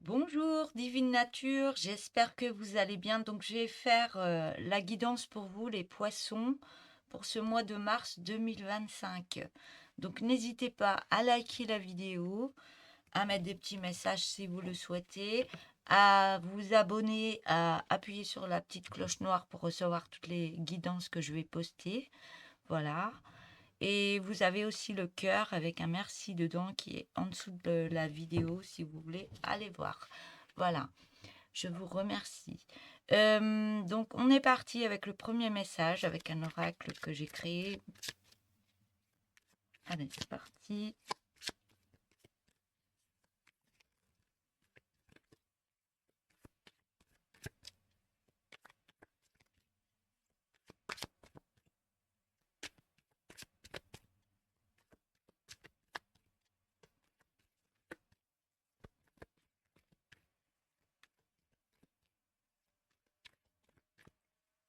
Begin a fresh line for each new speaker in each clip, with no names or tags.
Bonjour Divine Nature, j'espère que vous allez bien. Donc je vais faire la guidance pour vous les poissons pour ce mois de mars 2025. Donc n'hésitez pas à liker la vidéo, à mettre des petits messages si vous le souhaitez, à vous abonner, à appuyer sur la petite cloche noire pour recevoir toutes les guidances que je vais poster. Voilà. Et vous avez aussi le cœur avec un merci dedans qui est en dessous de la vidéo si vous voulez aller voir. Voilà, je vous remercie. Donc on est parti avec le premier message avec un oracle que j'ai créé. Allez, c'est parti.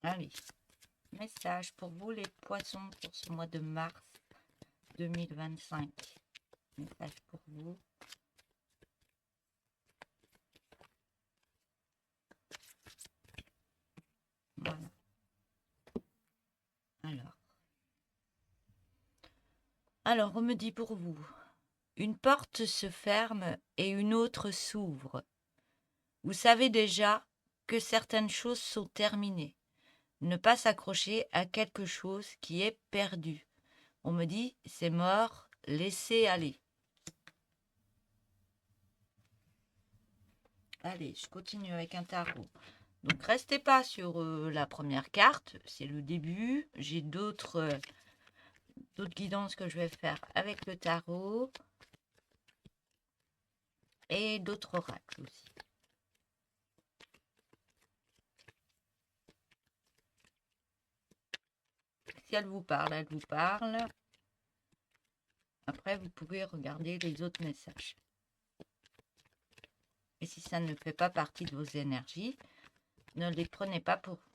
Allez, message pour vous les poissons pour ce mois de mars 2025. Message pour vous. Voilà. Alors, on me dit pour vous, une porte se ferme et une autre s'ouvre. Vous savez déjà que certaines choses sont terminées. Ne pas s'accrocher à quelque chose qui est perdu. On me dit, c'est mort, laissez aller. Allez, je continue avec un tarot. Donc, restez pas sur la première carte, c'est le début. J'ai d'autres guidances que je vais faire avec le tarot et d'autres oracles aussi. Si elle vous parle, elle vous parle. Après, vous pouvez regarder les autres messages. Et si ça ne fait pas partie de vos énergies, ne les prenez pas pour vous.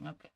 Hop.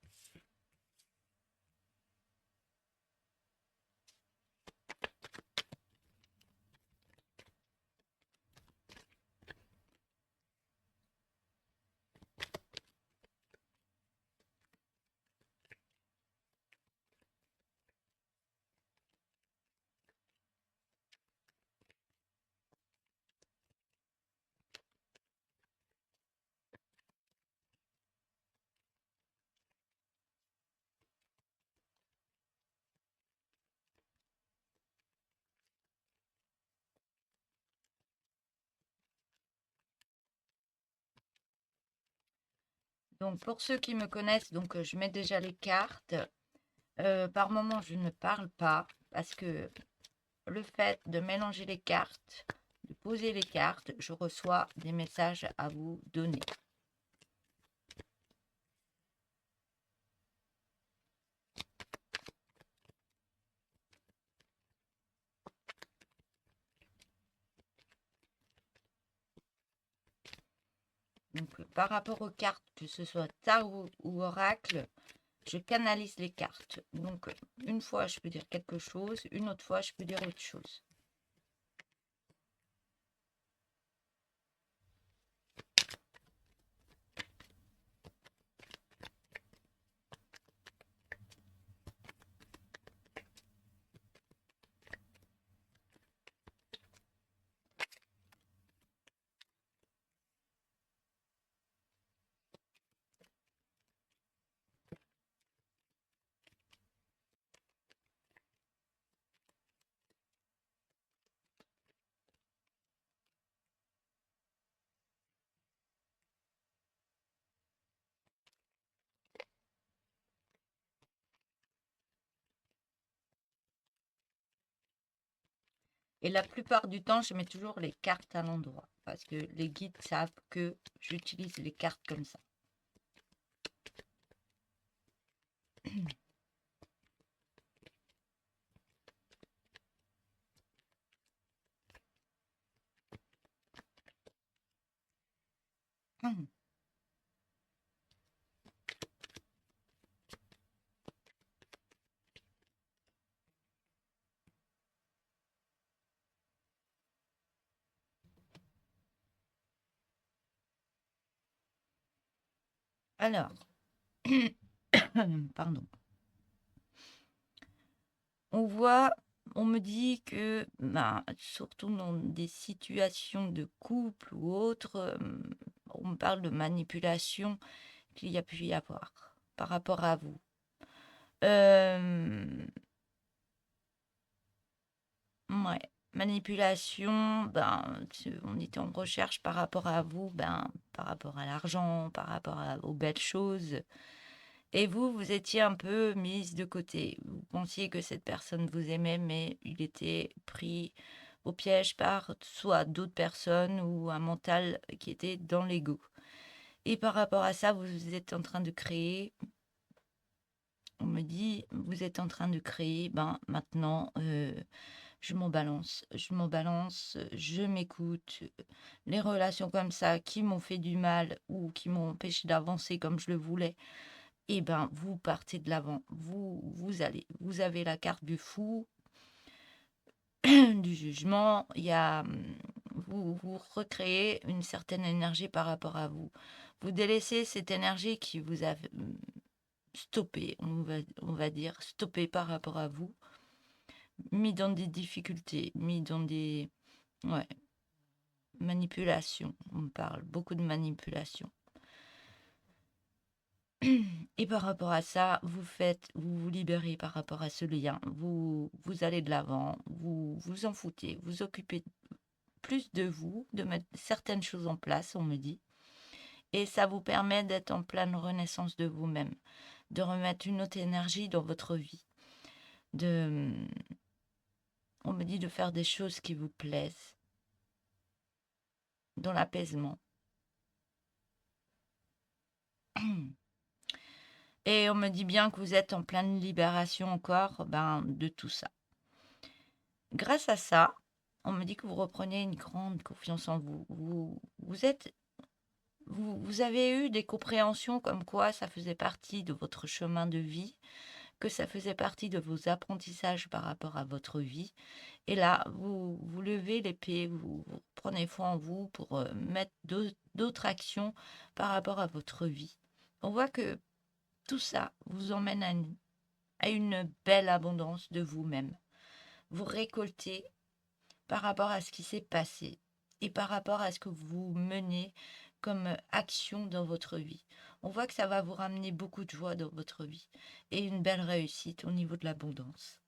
Donc, pour ceux qui me connaissent, donc je mets déjà les cartes. Par moment, je ne parle pas parce que le fait de mélanger les cartes, de poser les cartes, je reçois des messages à vous donner. Donc, par rapport aux cartes, que ce soit tarot ou oracle, je canalise les cartes. Donc, une fois, je peux dire quelque chose, une autre fois, je peux dire autre chose. Et la plupart du temps, je mets toujours les cartes à l'endroit parce que les guides savent que j'utilise les cartes comme ça. Alors, pardon. On me dit que, ben, surtout dans des situations de couple ou autre, on me parle de manipulation qu'il y a pu y avoir par rapport à vous. Ouais, manipulation, ben, on était en recherche par rapport à vous, ben, par rapport à l'argent, aux belles choses. Et vous étiez un peu mise de côté. Vous pensiez que cette personne vous aimait, mais il était pris au piège par soit d'autres personnes ou un mental qui était dans l'ego. Et par rapport à ça, vous êtes en train de créer, on me dit, vous êtes en train de créer, ben maintenant, je m'en balance, je m'écoute. Les relations comme ça qui m'ont fait du mal ou qui m'ont empêché d'avancer comme je le voulais, eh ben, vous partez de l'avant. Vous avez la carte du fou, du jugement. Vous recréez une certaine énergie par rapport à vous. Vous délaissez cette énergie qui vous a stoppé, on va dire, stoppé par rapport à vous, mis dans des difficultés, mis dans des, ouais, manipulations. On parle beaucoup de manipulation. Et par rapport à ça, vous vous libérez par rapport à ce lien. Vous allez de l'avant, vous vous en foutez, vous occupez plus de vous, de mettre certaines choses en place, on me dit. Et ça vous permet d'être en pleine renaissance de vous-même, de remettre une autre énergie dans votre vie. On me dit de faire des choses qui vous plaisent, dans l'apaisement. Et on me dit bien que vous êtes en pleine libération encore, ben, de tout ça. Grâce à ça, on me dit que vous reprenez une grande confiance en vous. Vous avez eu des compréhensions comme quoi ça faisait partie de votre chemin de vie, que ça faisait partie de vos apprentissages par rapport à votre vie. Et là, vous levez l'épée, vous prenez foi en vous pour mettre d'autres actions par rapport à votre vie. On voit que tout ça vous emmène à une belle abondance de vous-même. Vous récoltez par rapport à ce qui s'est passé et par rapport à ce que vous menez comme action dans votre vie. On voit que ça va vous ramener beaucoup de joie dans votre vie et une belle réussite au niveau de l'abondance.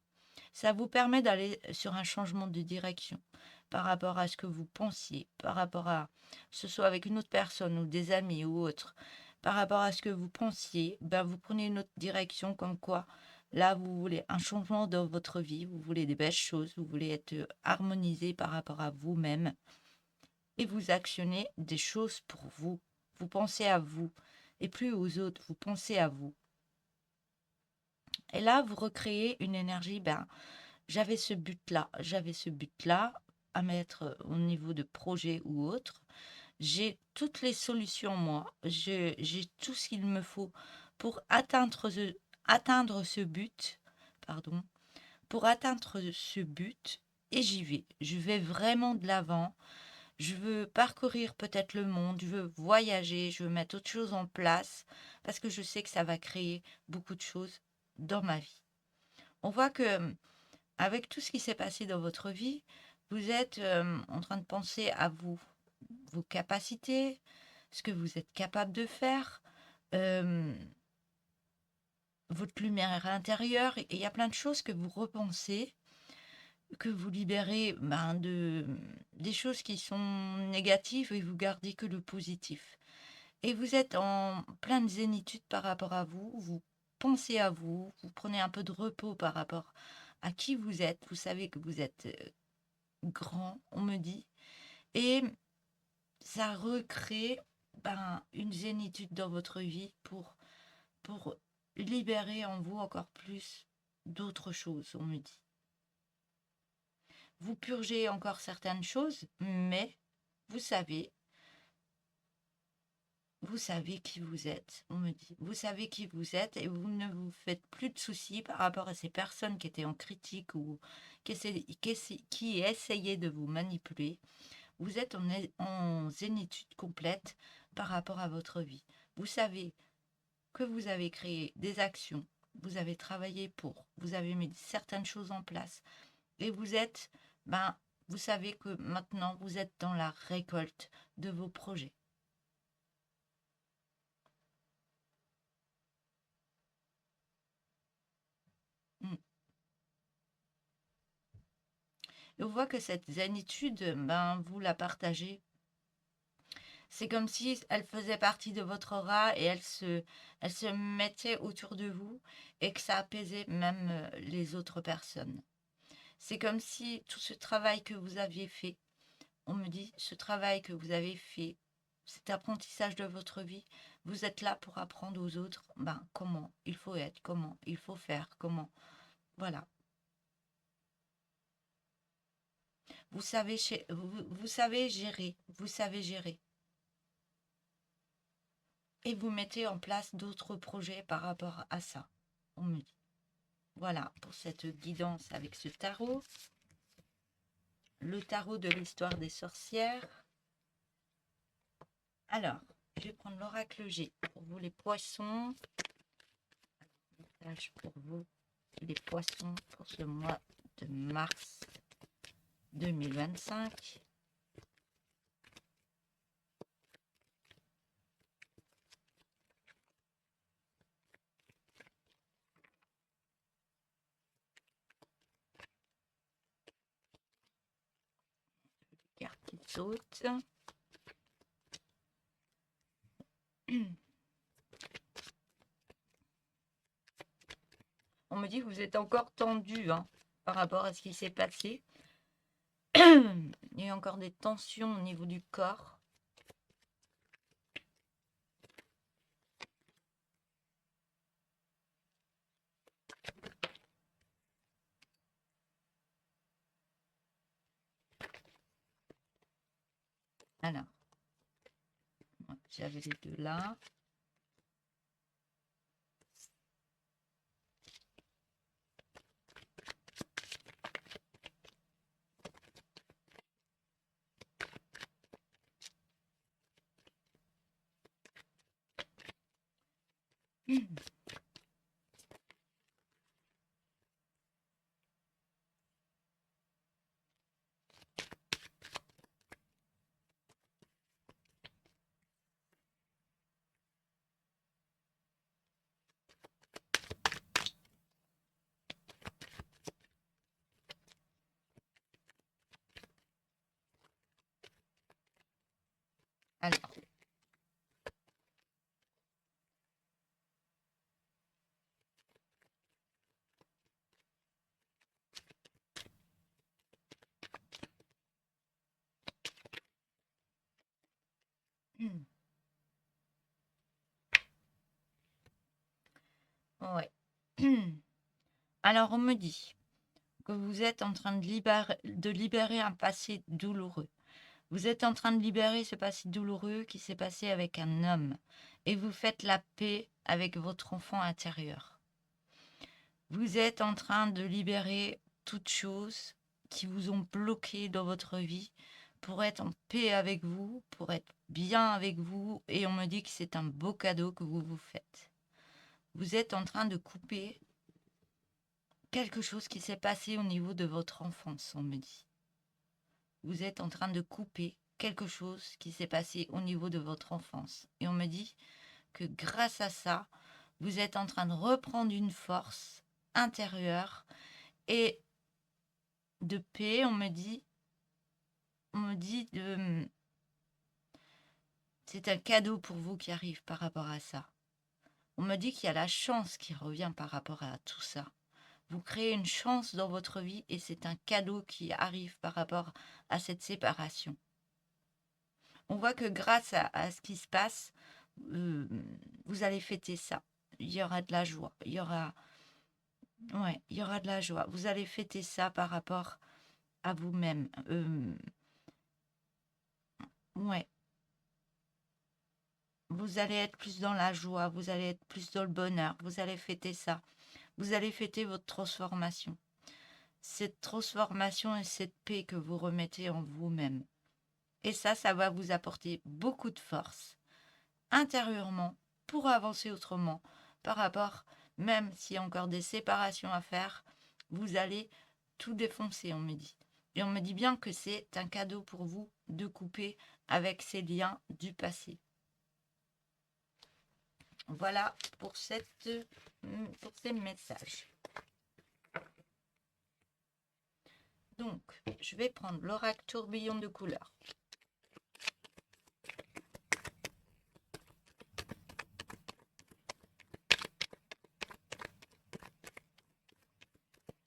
Ça vous permet d'aller sur un changement de direction par rapport à ce que vous pensiez, par rapport à, ce soit avec une autre personne ou des amis ou autre, par rapport à ce que vous pensiez, ben vous prenez une autre direction comme quoi là vous voulez un changement dans votre vie, vous voulez des belles choses, vous voulez être harmonisé par rapport à vous-même et vous actionnez des choses pour vous. Vous pensez à vous et plus aux autres, vous pensez à vous. Et là, vous recréez une énergie, ben, j'avais ce but-là à mettre au niveau de projet ou autre. J'ai toutes les solutions, moi. J'ai tout ce qu'il me faut pour atteindre ce but, pardon, pour atteindre ce but, et j'y vais. Je vais vraiment de l'avant. Je veux parcourir peut-être le monde, je veux voyager, je veux mettre autre chose en place parce que je sais que ça va créer beaucoup de choses dans ma vie. On voit que avec tout ce qui s'est passé dans votre vie, vous êtes en train de penser à vous, vos capacités, ce que vous êtes capable de faire, euh, votre lumière intérieure. Et il y a plein de choses que vous repensez, que vous libérez ben, des choses qui sont négatives et vous gardez que le positif. Et vous êtes en pleine zénitude par rapport à vous, vous pensez à vous, vous prenez un peu de repos par rapport à qui vous êtes, vous savez que vous êtes grand, on me dit, et ça recrée ben, une zénitude dans votre vie pour libérer en vous encore plus d'autres choses, on me dit. Vous purgez encore certaines choses, mais vous savez, vous savez qui vous êtes, on me dit. Vous savez qui vous êtes et vous ne vous faites plus de soucis par rapport à ces personnes qui étaient en critique ou qui essayaient de vous manipuler. Vous êtes en zénitude complète par rapport à votre vie. Vous savez que vous avez créé des actions, vous avez travaillé pour, vous avez mis certaines choses en place et vous êtes, vous savez que maintenant vous êtes dans la récolte de vos projets. Mm. Et on voit que cette zénitude, vous la partagez. C'est comme si elle faisait partie de votre aura et elle se mettait autour de vous et que ça apaisait même les autres personnes. C'est comme si tout ce travail que vous aviez fait, on me dit, ce travail que vous avez fait, cet apprentissage de votre vie, vous êtes là pour apprendre aux autres, comment il faut être, comment il faut faire, comment. Voilà. Vous savez gérer, vous savez gérer. Et vous mettez en place d'autres projets par rapport à ça, on me dit. Voilà pour cette guidance avec ce tarot. Le tarot de l'histoire des sorcières. Alors, je vais prendre l'oracle G pour vous les poissons. Message pour vous les poissons pour ce mois de mars 2025. Carte qui saute. On me dit que vous êtes encore tendu par rapport à ce qui s'est passé. Il y a encore des tensions au niveau du corps. Alors, j'avais les deux là. Alors, ouais. Alors, on me dit que vous êtes en train de libérer un passé douloureux. Vous êtes en train de libérer ce passé douloureux qui s'est passé avec un homme et vous faites la paix avec votre enfant intérieur. Vous êtes en train de libérer toutes choses qui vous ont bloqué dans votre vie pour être en paix avec vous, pour être bien avec vous et on me dit que c'est un beau cadeau que vous vous faites. Vous êtes en train de couper quelque chose qui s'est passé au niveau de votre enfance, on me dit. Vous êtes en train de couper quelque chose qui s'est passé au niveau de votre enfance. Et on me dit que grâce à ça, vous êtes en train de reprendre une force intérieure et de paix, on me dit c'est un cadeau pour vous qui arrive par rapport à ça. On me dit qu'il y a la chance qui revient par rapport à tout ça. Vous créez une chance dans votre vie et c'est un cadeau qui arrive par rapport à cette séparation. On voit que grâce à ce qui se passe, vous allez fêter ça. Il y aura de la joie. Il y aura de la joie. Vous allez fêter ça par rapport à vous-même. Ouais. Vous allez être plus dans la joie. Vous allez être plus dans le bonheur. Vous allez fêter ça. Vous allez fêter votre transformation. Cette transformation et cette paix que vous remettez en vous-même. Et ça va vous apporter beaucoup de force intérieurement pourra avancer autrement par rapport, même s'il y a encore des séparations à faire, vous allez tout défoncer, on me dit. Et on me dit bien que c'est un cadeau pour vous de couper avec ces liens du passé. Voilà pour ces messages. Donc, je vais prendre l'oracle tourbillon de couleurs.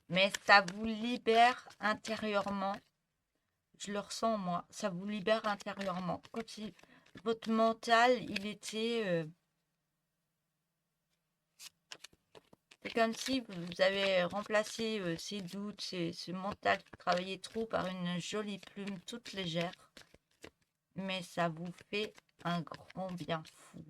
Mais ça vous libère intérieurement. Je le ressens, moi. Ça vous libère intérieurement. Comme si votre mental, il était... c'est comme si vous avez remplacé ces doutes, ce mental qui travaillait trop par une jolie plume toute légère. Mais ça vous fait un grand bien fou.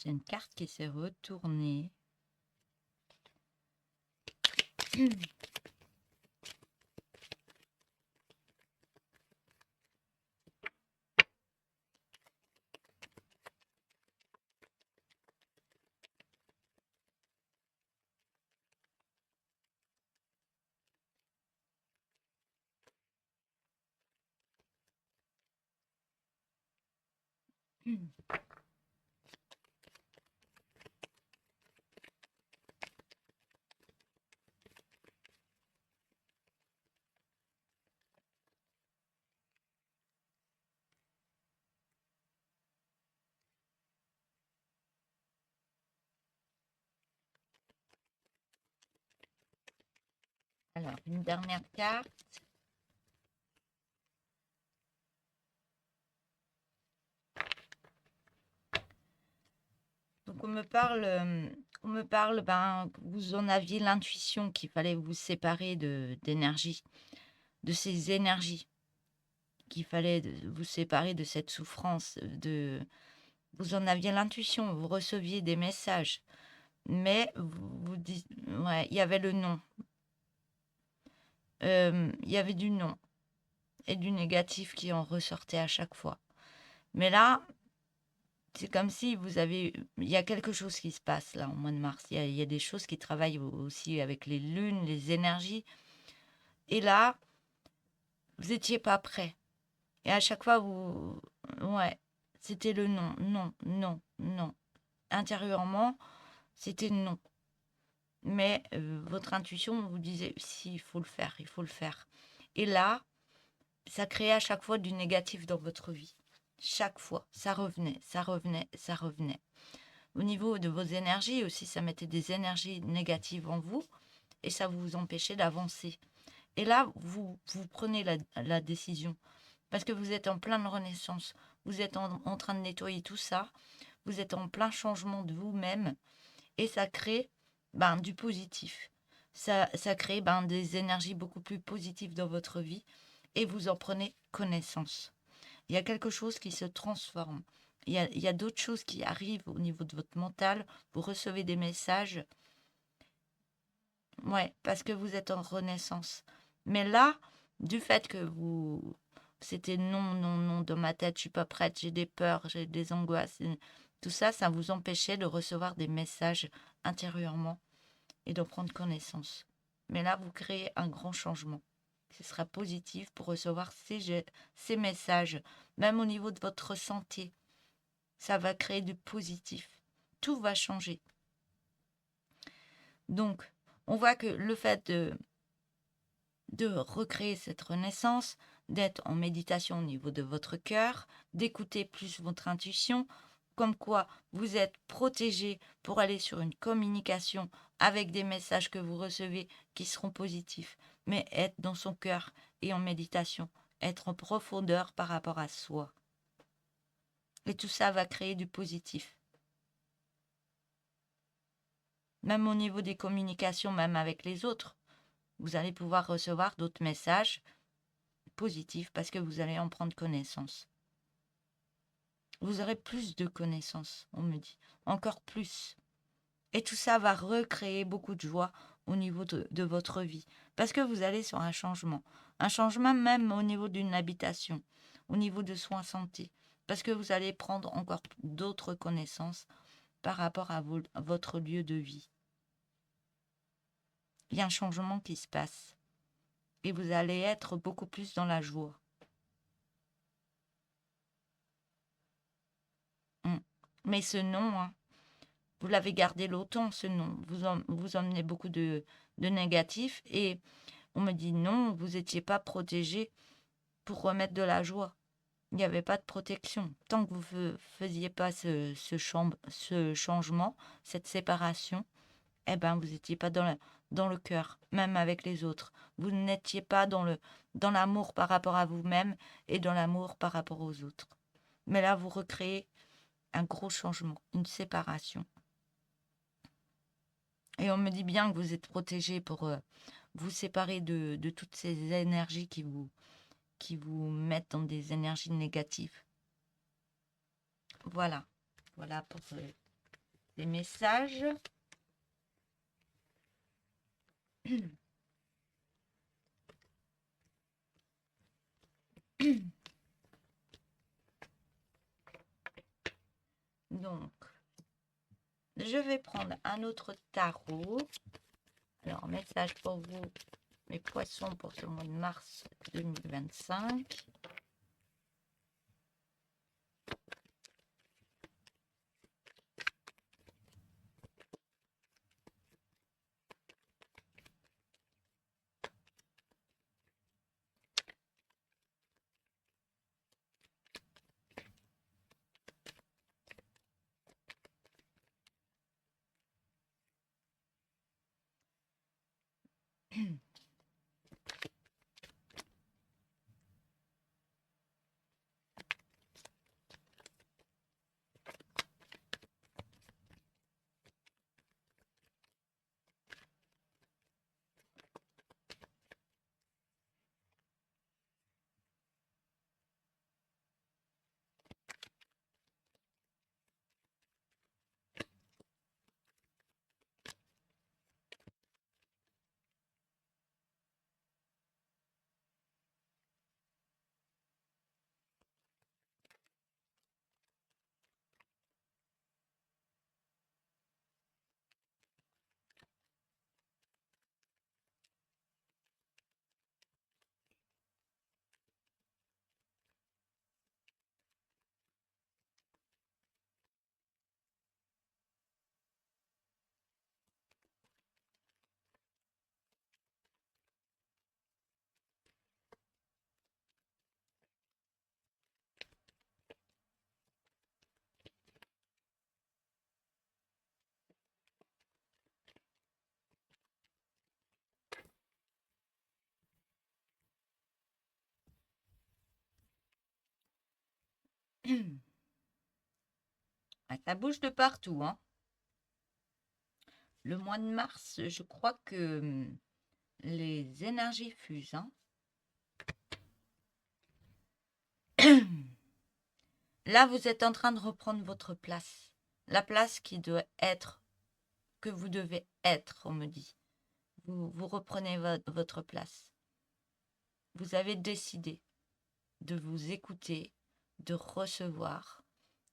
J'ai une carte qui s'est retournée. Alors, une dernière carte. Donc, on me parle, ben, vous en aviez l'intuition qu'il fallait vous séparer d'énergie, de ces énergies, qu'il fallait vous séparer de cette souffrance, vous en aviez l'intuition, vous receviez des messages, mais vous dites, ouais, il y avait le non. Il y avait du non et du négatif qui en ressortait à chaque fois. Mais là, c'est comme si il y a quelque chose qui se passe là au mois de mars. Il y a des choses qui travaillent aussi avec les lunes, les énergies. Et là, vous n'étiez pas prêt. Et à chaque fois, ouais, c'était le non, non, non, non. Intérieurement, c'était non. mais votre intuition vous disait, si, il faut le faire, il faut le faire. Et là, ça créait à chaque fois du négatif dans votre vie. Chaque fois, ça revenait, ça revenait, ça revenait. Au niveau de vos énergies aussi, ça mettait des énergies négatives en vous et ça vous empêchait d'avancer. Et là, vous prenez la décision parce que vous êtes en pleine renaissance. Vous êtes en train de nettoyer tout ça. Vous êtes en plein changement de vous-même et ça crée du positif. Ça crée des énergies beaucoup plus positives dans votre vie et vous en prenez connaissance. Il y a quelque chose qui se transforme. Il y a d'autres choses qui arrivent au niveau de votre mental. Vous recevez des messages. Ouais, parce que vous êtes en renaissance. Mais là, du fait que c'était non, non, non, dans ma tête, je suis pas prête, j'ai des peurs, j'ai des angoisses, tout ça, ça vous empêchait de recevoir des messages intérieurement et d'en prendre connaissance. Mais là, vous créez un grand changement. Ce sera positif pour recevoir ces messages, même au niveau de votre santé. Ça va créer du positif. Tout va changer. Donc, on voit que le fait de recréer cette renaissance, d'être en méditation au niveau de votre cœur, d'écouter plus votre intuition, comme quoi vous êtes protégé pour aller sur une communication avec des messages que vous recevez qui seront positifs, mais être dans son cœur et en méditation, être en profondeur par rapport à soi. Et tout ça va créer du positif. Même au niveau des communications, même avec les autres, vous allez pouvoir recevoir d'autres messages positifs parce que vous allez en prendre connaissance. Vous aurez plus de connaissances, on me dit, encore plus. Et tout ça va recréer beaucoup de joie au niveau de votre vie, parce que vous allez sur un changement même au niveau d'une habitation, au niveau de soins santé, parce que vous allez prendre encore d'autres connaissances par rapport à votre lieu de vie. Il y a un changement qui se passe, et vous allez être beaucoup plus dans la joie. Mais ce nom, hein, vous l'avez gardé longtemps, ce nom. Vous emmenez beaucoup de négatifs. Et on me dit non, vous n'étiez pas protégé pour remettre de la joie. Il n'y avait pas de protection. Tant que vous ne faisiez pas ce changement, cette séparation, eh ben, vous n'étiez pas dans le cœur, même avec les autres. Vous n'étiez pas dans l'amour par rapport à vous-même et dans l'amour par rapport aux autres. Mais là, vous recréez un gros changement, une séparation. Et on me dit bien que vous êtes protégé pour vous séparer de toutes ces énergies qui vous mettent dans des énergies négatives. Voilà. Voilà pour les messages. Donc, je vais prendre un autre tarot. Alors, message pour vous, mes poissons, pour ce mois de mars 2025. Ah, ça bouge de partout, hein. Le mois de mars, je crois que les énergies fusent, hein. Là, vous êtes en train de reprendre votre place. La place qui doit être, que vous devez être, on me dit. Vous reprenez votre place. Vous avez décidé de vous écouter, de recevoir,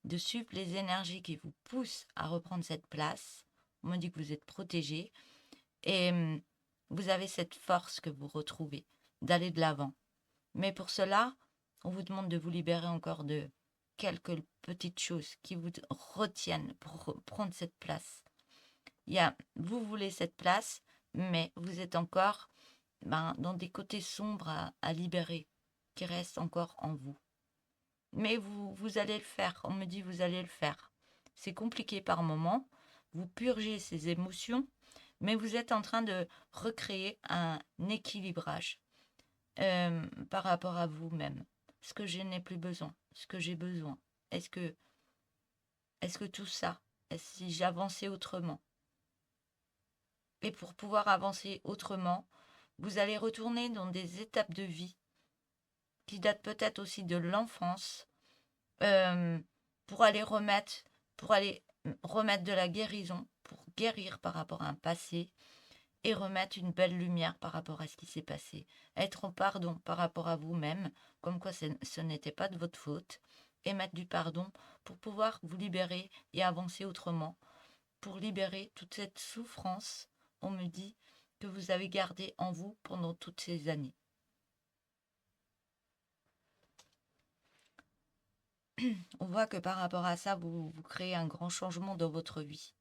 de suivre les énergies qui vous poussent à reprendre cette place. On me dit que vous êtes protégé et vous avez cette force que vous retrouvez d'aller de l'avant. Mais pour cela, on vous demande de vous libérer encore de quelques petites choses qui vous retiennent pour prendre cette place. Vous voulez cette place, mais vous êtes encore dans des côtés sombres à libérer qui restent encore en vous. Mais vous allez le faire. On me dit vous allez le faire. C'est compliqué par moments. Vous purgez ces émotions, mais vous êtes en train de recréer un équilibrage par rapport à vous-même. Ce que je n'ai plus besoin, ce que j'ai besoin. Est-ce que tout ça, si j'avançais autrement? Et pour pouvoir avancer autrement, vous allez retourner dans des étapes de vie qui datent peut-être aussi de l'enfance, pour aller remettre de la guérison, pour guérir par rapport à un passé et remettre une belle lumière par rapport à ce qui s'est passé. Être en pardon par rapport à vous-même, comme quoi ce n'était pas de votre faute, et mettre du pardon pour pouvoir vous libérer et avancer autrement, pour libérer toute cette souffrance, on me dit, que vous avez gardée en vous pendant toutes ces années. On voit que par rapport à ça, vous créez un grand changement dans votre vie.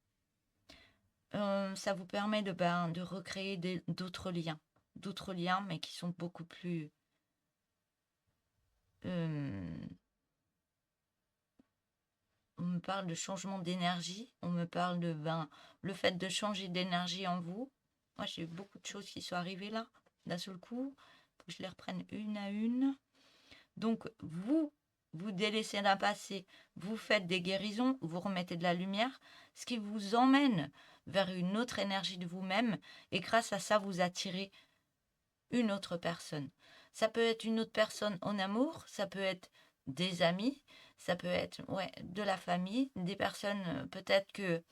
Ça vous permet de recréer d'autres liens, mais qui sont beaucoup plus... on me parle de changement d'énergie, on me parle de le fait de changer d'énergie en vous. Moi, j'ai eu beaucoup de choses qui sont arrivées là, d'un seul coup. Faut que je les reprenne une à une. Donc, vous délaissez d'un passé, vous faites des guérisons, vous remettez de la lumière, ce qui vous emmène vers une autre énergie de vous-même, et grâce à ça, vous attirez une autre personne. Ça peut être une autre personne en amour, ça peut être des amis, ça peut être de la famille, des personnes peut-être que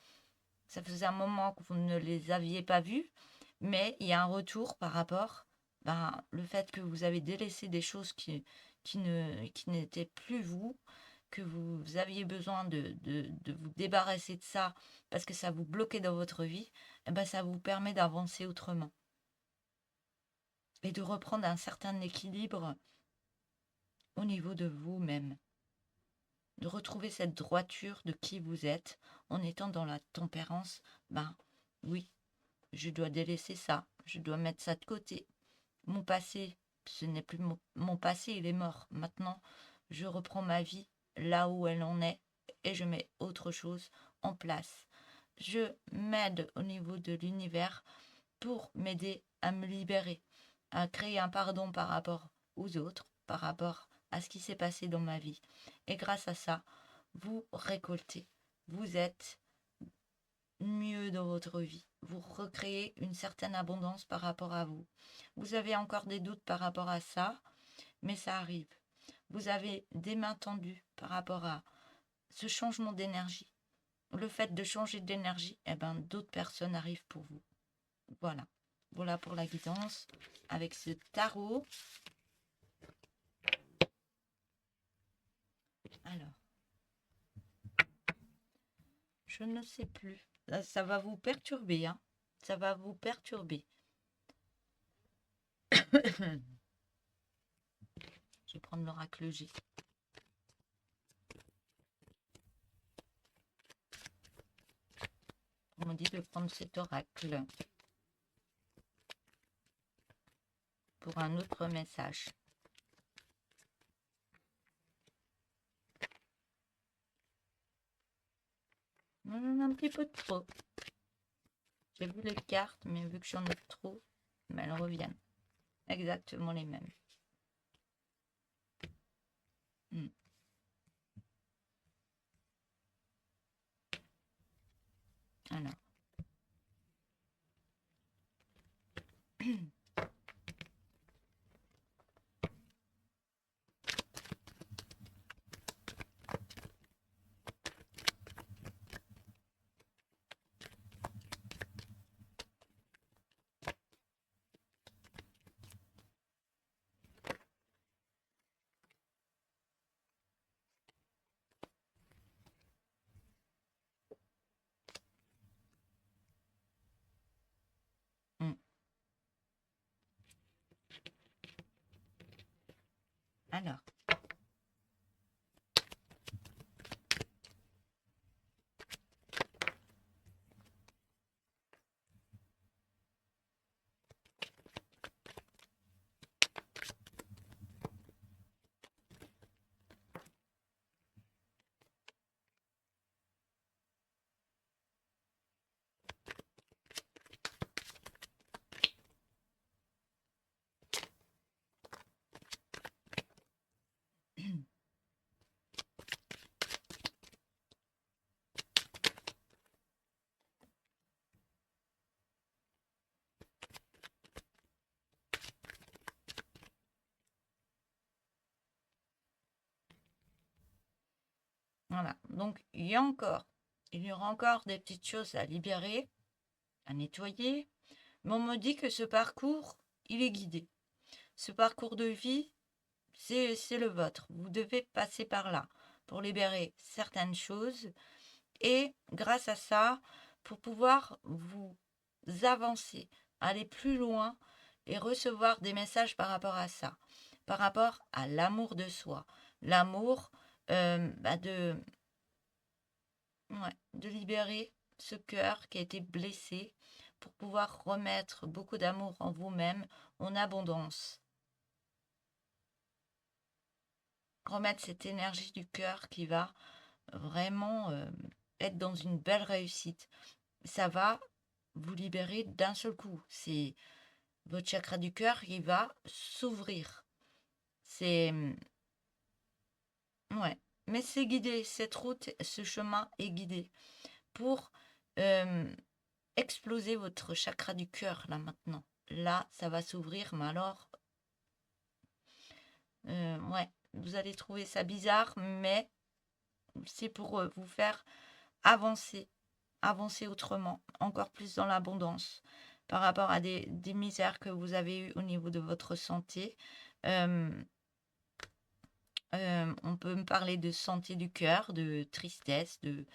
ça faisait un moment que vous ne les aviez pas vues, mais il y a un retour par rapport le fait que vous avez délaissé des choses qui n'étaient plus vous, que vous aviez besoin de vous débarrasser de ça parce que ça vous bloquait dans votre vie, et ça vous permet d'avancer autrement et de reprendre un certain équilibre au niveau de vous-même, de retrouver cette droiture de qui vous êtes en étant dans la tempérance. Oui, je dois délaisser ça, je dois mettre ça de côté. Mon passé, ce n'est plus mon passé, il est mort. Maintenant, je reprends ma vie là où elle en est et je mets autre chose en place. Je m'aide au niveau de l'univers pour m'aider à me libérer, à créer un pardon par rapport aux autres, par rapport à ce qui s'est passé dans ma vie. Et grâce à ça, vous récoltez. Vous êtes mieux dans votre vie. Vous recréez une certaine abondance par rapport à vous. Vous avez encore des doutes par rapport à ça, mais ça arrive. Vous avez des mains tendues par rapport à ce changement d'énergie. Le fait de changer d'énergie, d'autres personnes arrivent pour vous. Voilà. Voilà pour la guidance avec ce tarot. Alors, je ne sais plus. Ça va vous perturber, hein. Ça va vous perturber. Je vais prendre l'oracle G. On m'a dit de prendre cet oracle pour un autre message. Un petit peu de trop. J'ai vu les cartes, mais vu que j'en ai trop, elles reviennent. Exactement les mêmes. Alors, voilà. Donc, il y aura encore des petites choses à libérer, à nettoyer. Mais on me dit que ce parcours, il est guidé. Ce parcours de vie, c'est le vôtre. Vous devez passer par là pour libérer certaines choses et grâce à ça, pour pouvoir vous avancer, aller plus loin et recevoir des messages par rapport à ça, par rapport à l'amour de soi, l'amour de libérer ce cœur qui a été blessé pour pouvoir remettre beaucoup d'amour en vous-même, en abondance. Remettre cette énergie du cœur qui va vraiment être dans une belle réussite. Ça va vous libérer d'un seul coup. C'est votre chakra du cœur qui va s'ouvrir. C'est... Ouais. Mais c'est guidé. Cette route, ce chemin est guidé pour exploser votre chakra du cœur, là, maintenant. Là, ça va s'ouvrir, mais alors... ouais, vous allez trouver ça bizarre, mais c'est pour vous faire avancer, avancer autrement, encore plus dans l'abondance, par rapport à des misères que vous avez eues au niveau de votre santé. Euh, on peut me parler de santé du cœur, de tristesse, de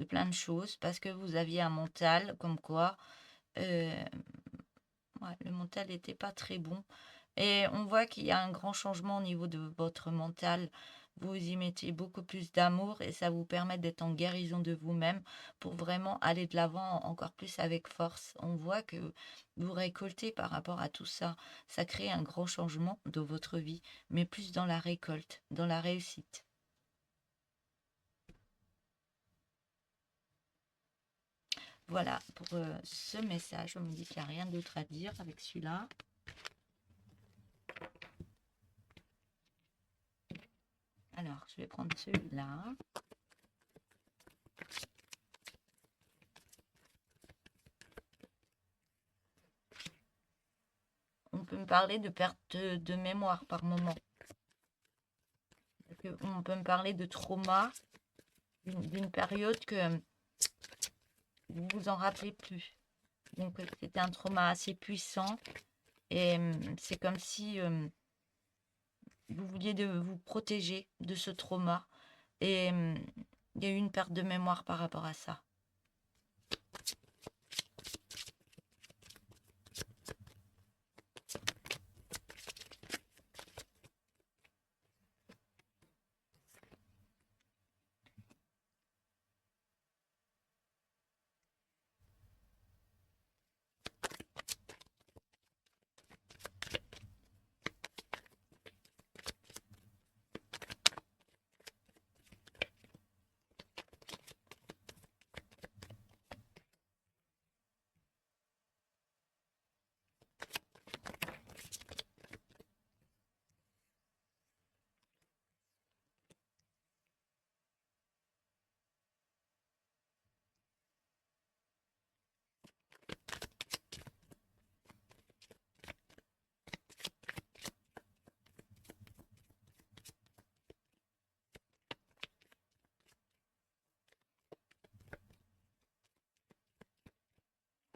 plein de choses, parce que vous aviez un mental comme quoi euh, ouais, le mental n'était pas très bon. Et on voit qu'il y a un grand changement au niveau de votre mental. Vous y mettez beaucoup plus d'amour et ça vous permet d'être en guérison de vous-même pour vraiment aller de l'avant encore plus avec force. On voit que vous récoltez par rapport à tout ça. Ça crée un grand changement dans votre vie, mais plus dans la récolte, dans la réussite. Voilà pour ce message. On me dit qu'il n'y a rien d'autre à dire avec celui-là. Alors, je vais prendre celui-là. On peut me parler de perte de mémoire par moment. On peut me parler de trauma, d'une période que vous vous en rappelez plus. Donc c'était un trauma assez puissant et c'est comme si vous vouliez vous protéger de ce trauma et il y a eu une perte de mémoire par rapport à ça.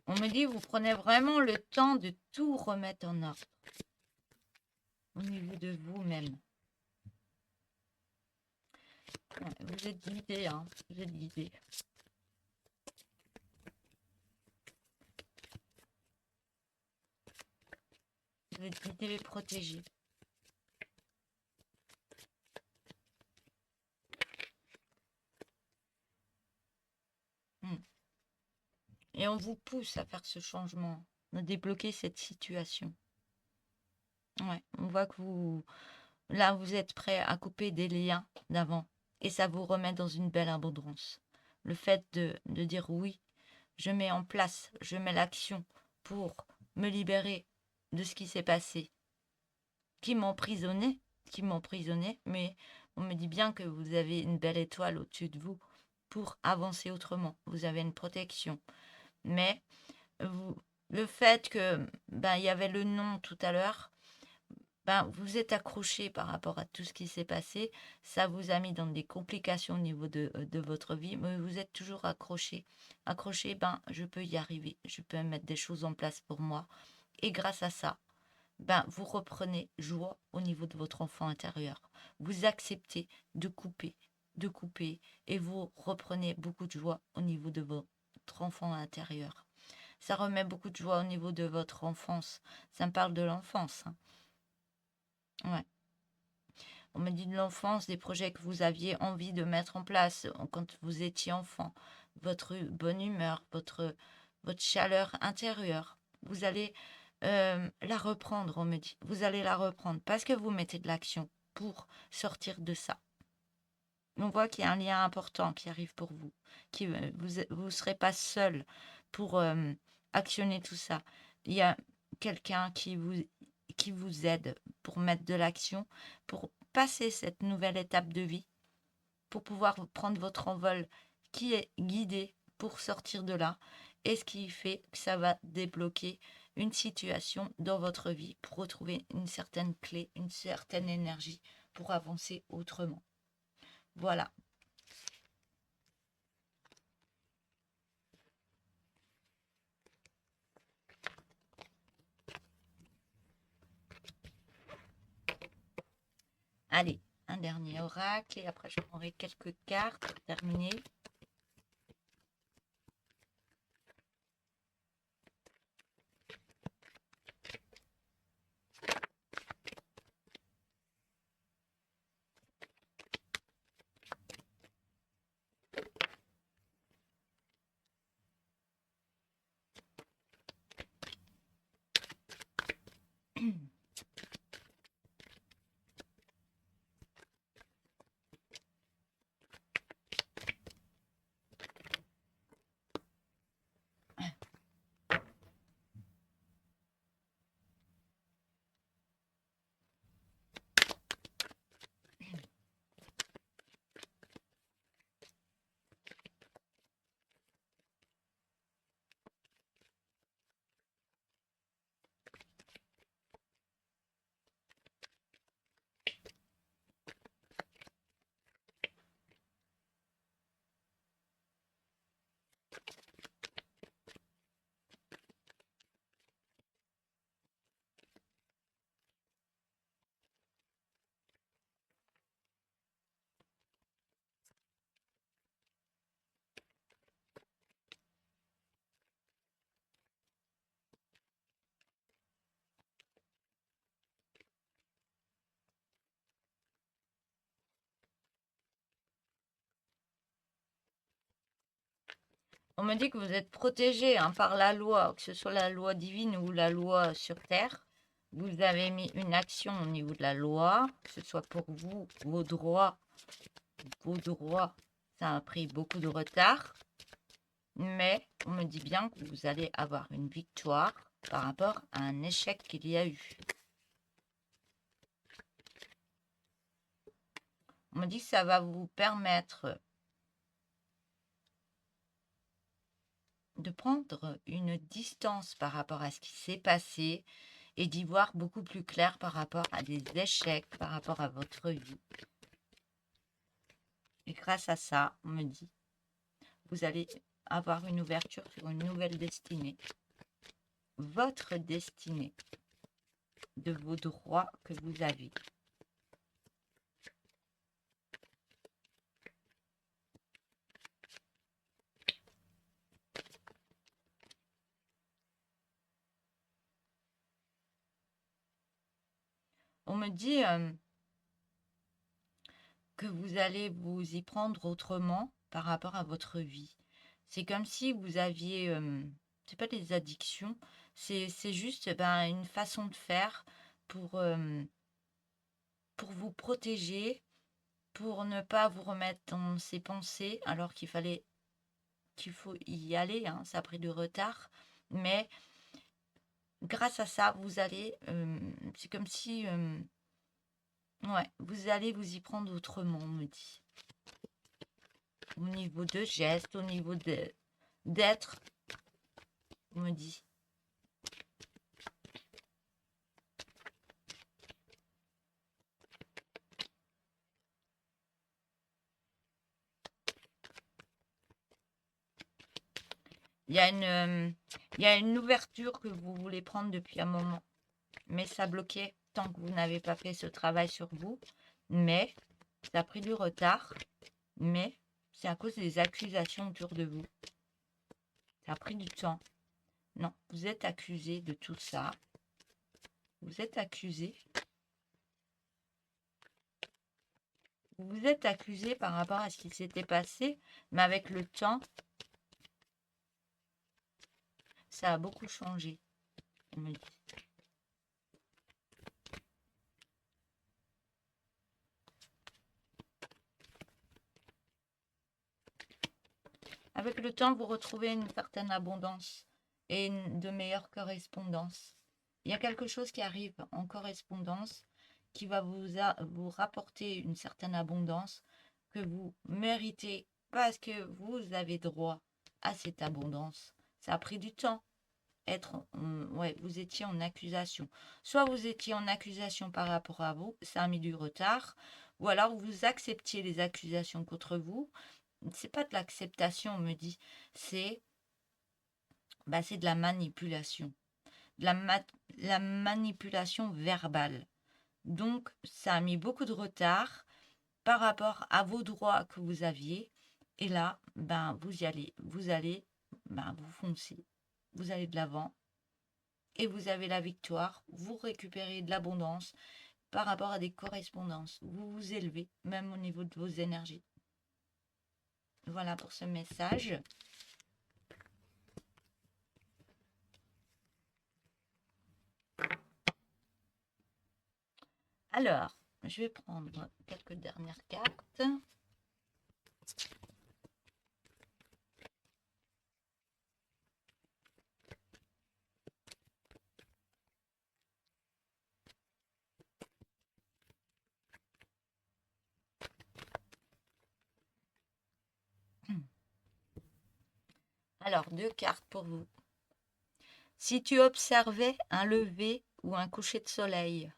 On me dit vous prenez vraiment le temps de tout remettre en ordre au niveau de vous-même. Ouais, vous êtes guidé, hein, vous êtes guidé. Vous êtes guidé et protégé. Et on vous pousse à faire ce changement, à débloquer cette situation. Ouais, on voit que là, vous êtes prêt à couper des liens d'avant. Et ça vous remet dans une belle abondance. Le fait de dire oui, je mets en place, je mets l'action pour me libérer de ce qui s'est passé, qui m'emprisonnait, mais on me dit bien que vous avez une belle étoile au-dessus de vous pour avancer autrement. Vous avez une protection. Mais le fait que, il y avait le non tout à l'heure, vous êtes accroché par rapport à tout ce qui s'est passé. Ça vous a mis dans des complications au niveau de votre vie, mais vous êtes toujours accroché. Accroché, je peux y arriver. Je peux mettre des choses en place pour moi. Et grâce à ça, vous reprenez joie au niveau de votre enfant intérieur. Vous acceptez de couper, et vous reprenez beaucoup de joie au niveau de votre enfant intérieur. Ça remet beaucoup de joie au niveau de votre enfance. Ça me parle de l'enfance. Ouais. On me dit de l'enfance, des projets que vous aviez envie de mettre en place quand vous étiez enfant. Votre bonne humeur, votre chaleur intérieure. Vous allez la reprendre, on me dit. Vous allez la reprendre parce que vous mettez de l'action pour sortir de ça. On voit qu'il y a un lien important qui arrive pour vous. Vous ne serez pas seul pour actionner tout ça. Il y a quelqu'un qui vous aide pour mettre de l'action, pour passer cette nouvelle étape de vie, pour pouvoir prendre votre envol qui est guidé pour sortir de là. Et ce qui fait que ça va débloquer une situation dans votre vie pour retrouver une certaine clé, une certaine énergie pour avancer autrement. Voilà. Allez, un dernier oracle et après je prendrai quelques cartes pour terminer. On me dit que vous êtes protégé par la loi, que ce soit la loi divine ou la loi sur Terre. Vous avez mis une action au niveau de la loi, que ce soit pour vous, vos droits, ça a pris beaucoup de retard. Mais on me dit bien que vous allez avoir une victoire par rapport à un échec qu'il y a eu. On me dit que ça va vous permettre de prendre une distance par rapport à ce qui s'est passé et d'y voir beaucoup plus clair par rapport à des échecs, par rapport à votre vie. Et grâce à ça, on me dit, vous allez avoir une ouverture sur une nouvelle destinée. Votre destinée de vos droits que vous avez. On me dit que vous allez vous y prendre autrement par rapport à votre vie. C'est comme si vous aviez, c'est pas des addictions, c'est juste, une façon de faire pour, pour vous protéger, pour ne pas vous remettre dans ces pensées, alors qu'il faut y aller, hein, ça a pris du retard. Mais grâce à ça, vous allez, c'est comme si, ouais, vous allez vous y prendre autrement, on me dit. Au niveau de gestes, au niveau d'être, on me dit. Il y a il y a une ouverture que vous voulez prendre depuis un moment, mais ça bloquait tant que vous n'avez pas fait ce travail sur vous. Mais ça a pris du retard, mais c'est à cause des accusations autour de vous. Ça a pris du temps. Non, vous êtes accusé de tout ça. Vous êtes accusé. Vous êtes accusé par rapport à ce qui s'était passé, mais avec le temps, ça a beaucoup changé, on me dit. Avec le temps, vous retrouvez une certaine abondance et de meilleures correspondances. Il y a quelque chose qui arrive en correspondance qui va vous rapporter une certaine abondance que vous méritez parce que vous avez droit à cette abondance. Ça a pris du temps. Ouais, vous étiez en accusation. Soit vous étiez en accusation par rapport à vous, ça a mis du retard, ou alors vous acceptiez les accusations contre vous. C'est pas de l'acceptation, on me dit, c'est c'est de la manipulation, de la manipulation verbale. Donc, ça a mis beaucoup de retard par rapport à vos droits que vous aviez. Et là, vous y allez, vous foncez, vous allez de l'avant et vous avez la victoire. Vous récupérez de l'abondance par rapport à des correspondances. Vous vous élevez, même au niveau de vos énergies. Voilà pour ce message. Alors, je vais prendre quelques dernières cartes. Alors, 2 cartes pour vous. Si tu observais un lever ou un coucher de soleil,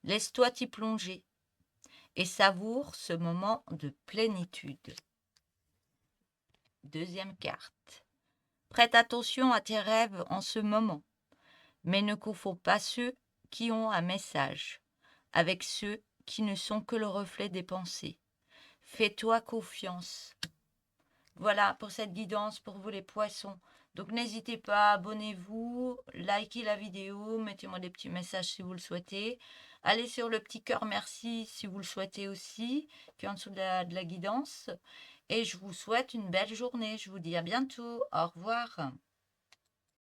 laisse-toi t'y plonger et savoure ce moment de plénitude. 2e carte. Prête attention à tes rêves en ce moment, mais ne confonds pas ceux qui ont un message avec ceux qui ne sont que le reflet des pensées. Fais-toi confiance. Voilà pour cette guidance pour vous les poissons. Donc n'hésitez pas, abonnez-vous, likez la vidéo, mettez-moi des petits messages si vous le souhaitez. Allez sur le petit cœur merci si vous le souhaitez aussi, qui est en dessous de la guidance. Et je vous souhaite une belle journée. Je vous dis à bientôt. Au revoir.